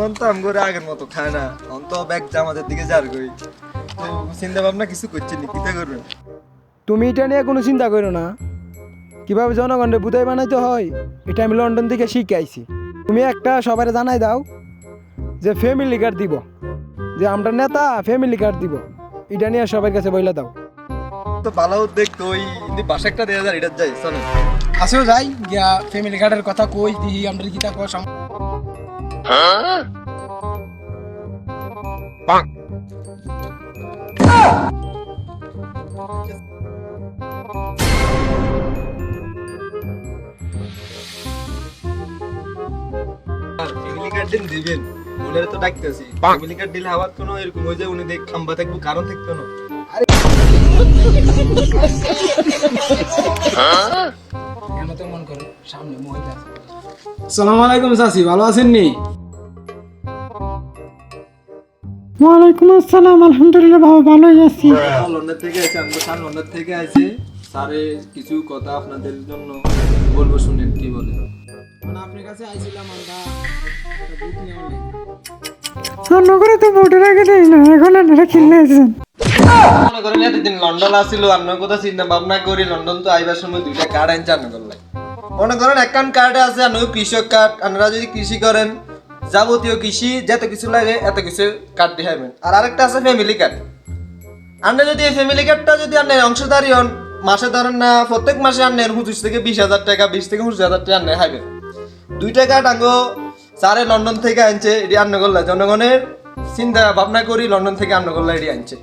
জনগণ তো আমগরে আগের মতো খায় না, অন্ত ব্যাগ জামাতের দিকে যার গই। তো চিন্তা ভাবনা কিছু করছেন নি, কিতা করবেন? তুমি এটা নিয়ে কোনো চিন্তা করো না। কিভাবে জনগণের বুধাই বানাইতে হয় এটা আমি লন্ডন থেকে শিখে আইছি। তুমি একটা সবাই জানাই দাও যে ফ্যামিলি কার্ড দিব, যে আমরা নেতা ফ্যামিলি কার্ড দিব, এটা নিয়ে সবার কাছে বইলা দাও। তো ভালো উদ্যোগ, তো ওই কিন্তু বাসা একটা দেওয়া যায়, এটা যাই চলো। আসেও যাই গিয়া ফ্যামিলি কার্ডের কথা কই দিই আমরা গীতা কো ফ্যামিলি কার্ড দিন দিবেন, মনের তো ডাকতেছি। ফ্যামিলি কার্ড দিলে আবার কোনো এরকম হয়ে যায় উনি দেখ খাম্বা থাকবো, কারণ থাকতো না। আসসালামু আলাইকুম চাচি, ভালো আছেন নি? ওয়ালাইকুম আসসালাম, আলহামদুলিল্লাহ বাবা ভালোই আছি। লন্ডন থেকে আছে, আমরা স্যার লন্ডন থেকে আছে। স্যারে কিছু কথা আপনাদের জন্য বলবো, শুনেন কি বলে। মানে আপনার কাছে আইছিলাম আমরা একটা বুক নেওয়ার লাগি। নগরে তো ভোটের আগে দেয় না, এখন আপনারা কিনলে আছেন। মনে করেন এতদিন লন্ডন আসছিল, আপনার কথা চিন্তা ভাবনা করি লন্ডন তো আইবার সময় দুইটা কার্ড আনছে আন্ন করলে। মনে করেন অ্যাকাউন্ট কার্ডে আছে আর কৃষক কার্ড, আপনারা যদি কৃষি করেন যাবতীয় কৃষি যত কিছু লাগে এত কিছু কার্ড দেখাবেন। আর আরেকটা আছে ফ্যামিলি কার্ড। আপনি যদি এই ফ্যামিলি কার্ডটা যদি আপনি অংশধারী হন, মাসে ধরেন না প্রত্যেক মাসে আনেন 25 থেকে 20,000 টাকা, 20 থেকে 25,000 টাকা আনে খাইবেন। দুইটা কার্ড আঙ্গো স্যারে লন্ডন থেকে আনছে, এটি আন্ন করলে জনগণের চিন্তা ভাবনা করি লন্ডন থেকে আন্ন করলে এটি আনছে।